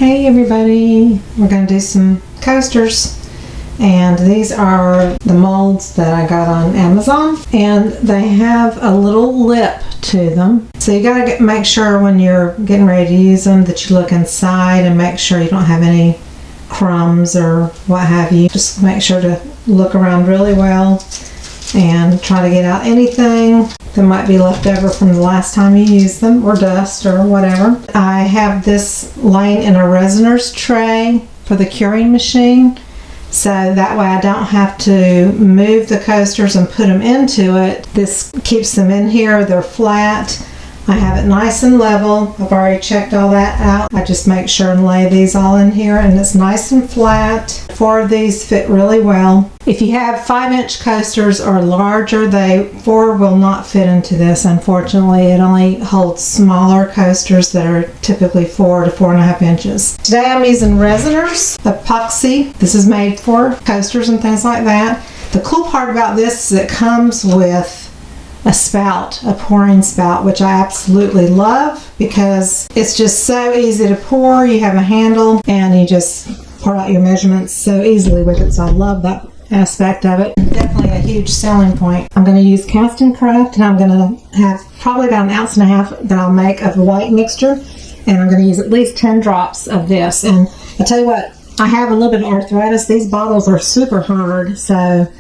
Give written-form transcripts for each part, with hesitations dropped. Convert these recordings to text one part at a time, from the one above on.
Hey everybody, we're going to do some coasters, and these are the molds that I got on Amazon, and they have a little lip to them. So you got to make sure when you're getting ready to use them that you look inside and make sure you don't have any crumbs or what have you. Just make sure to look around really well and try to get out anything that might be left over from the last time you used them, or dust or whatever. I have this laying in a Resiners tray for the curing machine, so that way I don't have to move the coasters and put them into it. This keeps them in here, they're flat. I have it nice and level. I've already checked all that out. I just make sure and lay these all in here, and it's nice and flat. 4 of these fit really well. If you have 5-inch coasters or larger, 4 will not fit into this. Unfortunately, it only holds smaller coasters that are typically 4 to 4.5 inches. Today I'm using Resiners Epoxy. This is made for coasters and things like that. The cool part about this is it comes with a spout, a pouring spout, which I absolutely love because it's just so easy to pour. You have a handle and you just pour out your measurements so easily with it, so I love that aspect of it. Definitely a huge selling point. I'm going to use Cast and Craft, and I'm going to have probably about 1.5 ounces that I'll make of the white mixture, and I'm going to use at least 10 drops of this. And I tell you what, I have a little bit of arthritis. These bottles are super hard, so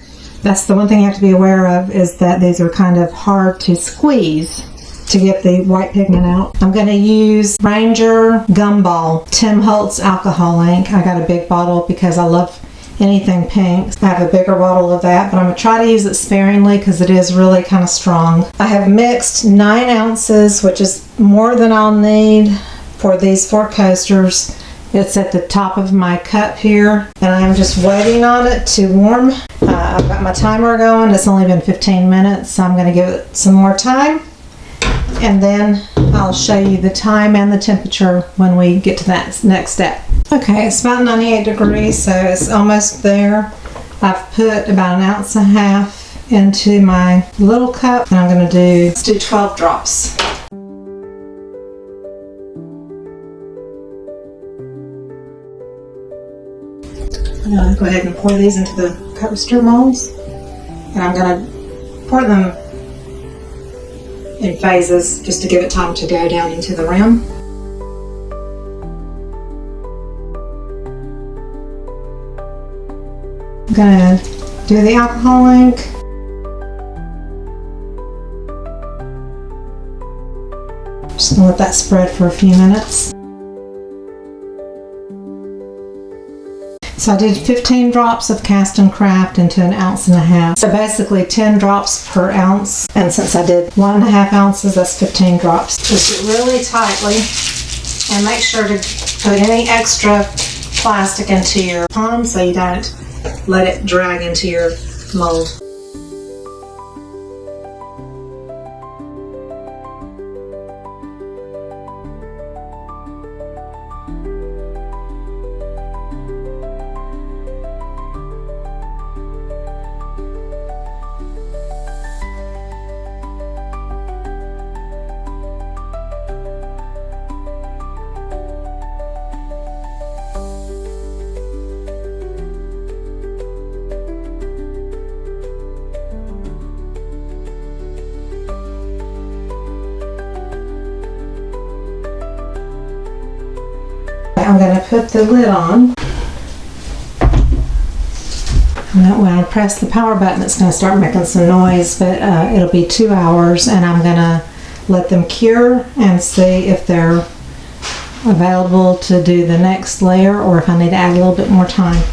that's the one thing you have to be aware of, is that these are kind of hard to squeeze to get the white pigment out. I'm going to use Ranger Gumball Tim Holtz alcohol ink. I got a big bottle because I love anything pink. I have a bigger bottle of that, but I'm going to try to use it sparingly because it is really kind of strong. I have mixed 9 ounces, which is more than I'll need for these 4 coasters. It's at the top of my cup here, and I'm just waiting on it to warm. I've got my timer going. It's only been 15 minutes, so I'm going to give it some more time, and then I'll show you the time and the temperature when we get to that next step. Okay, it's about 98 degrees, so it's almost there. I've put about 1.5 ounces into my little cup, and I'm going to let's do 12 drops. I'm going to go ahead and pour these into the coaster molds, and I'm going to pour them in phases just to give it time to go down into the rim. I'm going to do the alcohol ink. Just going to let that spread for a few minutes. So I did 15 drops of Cast and Craft into 1.5 ounces. So basically 10 drops per ounce. And since I did 1.5 ounces, that's 15 drops. Twist it really tightly and make sure to put any extra plastic into your palm so you don't let it drag into your mold. I'm going to put the lid on. When I press the power button, it's going to start making some noise, but it'll be 2 hours, and I'm going to let them cure and see if they're available to do the next layer or if I need to add a little bit more time.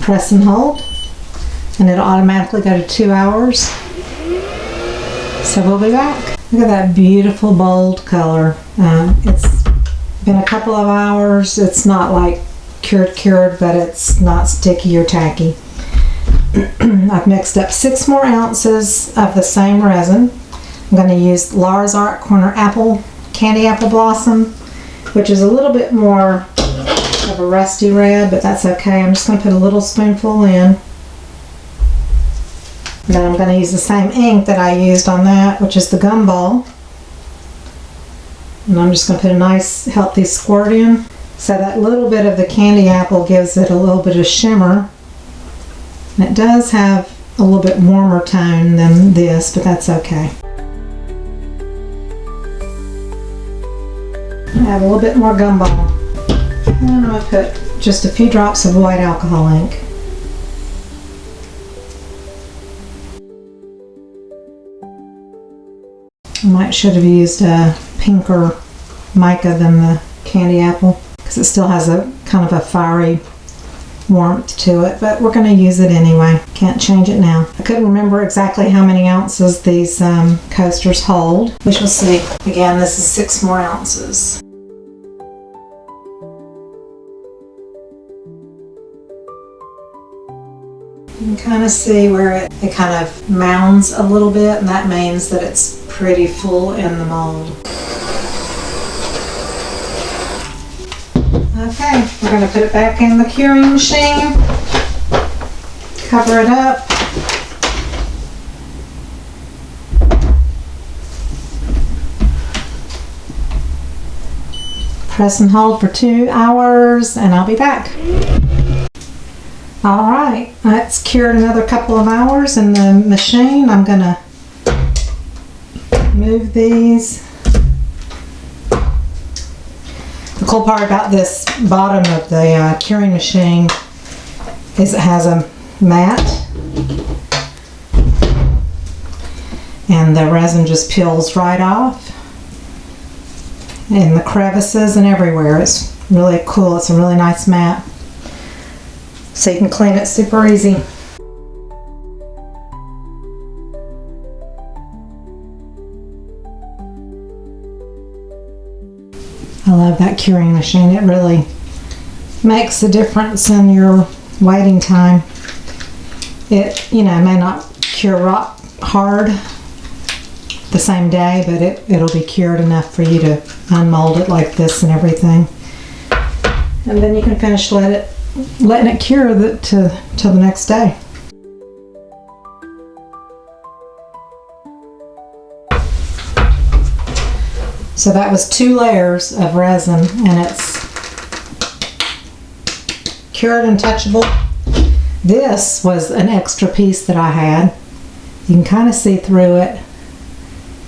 Press and hold, and it'll automatically go to 2 hours. So we'll be back. Look at that beautiful bold color. It's been a couple of hours. It's not like cured, but it's not sticky or tacky. I've mixed up 6 more ounces of the same resin. I'm going to use Laura's Art Corner Candy Apple Blossom, which is a little bit more of a rusty red, but that's okay. I'm just going to put a little spoonful in. And then I'm going to use the same ink that I used on that, which is the Gumball. And I'm just going to put a nice healthy squirt in. So that little bit of the candy apple gives it a little bit of shimmer. And it does have a little bit warmer tone than this, but that's okay. Add a little bit more gumball. And I'm going to put just a few drops of white alcohol ink. I should have used a pinker mica than the candy apple because it still has a kind of a fiery warmth to it, but we're going to use it anyway. Can't change it now. I couldn't remember exactly how many ounces these coasters hold. We shall see. Again, this is 6 more ounces. You can kind of see where it kind of mounds a little bit, and that means that it's pretty full in the mold. Okay, we're going to put it back in the curing machine, cover it up. Press and hold for 2 hours, and I'll be back. Alright, that's cured another couple of hours in the machine. I'm going to move these. The cool part about this bottom of the curing machine is it has a mat, and the resin just peels right off in the crevices and everywhere. It's really cool. It's a really nice mat, so you can clean it super easy. I love that curing machine. It really makes a difference in your waiting time. It, may not cure rock hard the same day, but it'll be cured enough for you to unmold it like this and everything. And then you can finish letting it cure till the next day. So that was 2 layers of resin, and it's cured and touchable. This was an extra piece that I had. You can kind of see through it,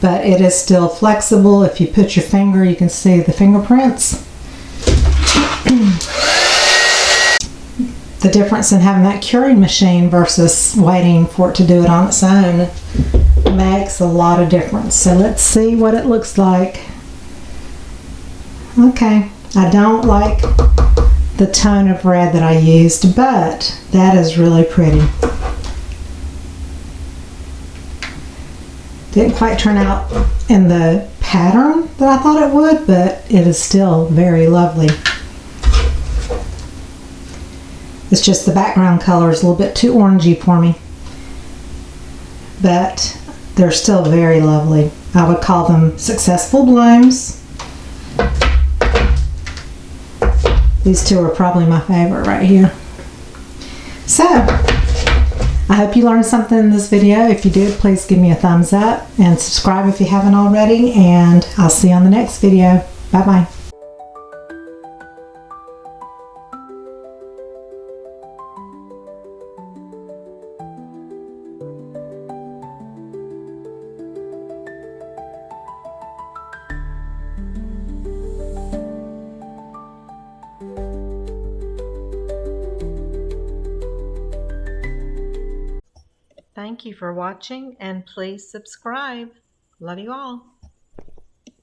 but it is still flexible. If you put your finger, you can see the fingerprints. The difference in having that curing machine versus waiting for it to do it on its own makes a lot of difference. So let's see what it looks like. Okay, I don't like the tone of red that I used, but that is really pretty. Didn't quite turn out in the pattern that I thought it would, but it is still very lovely. It's just the background color is a little bit too orangey for me, but they're still very lovely. I would call them successful blooms. These 2 are probably my favorite right here. So, I hope you learned something in this video. If you did, please give me a thumbs up and subscribe if you haven't already, and I'll see you on the next video. Bye-bye. Thank you for watching, and please subscribe. Love you all.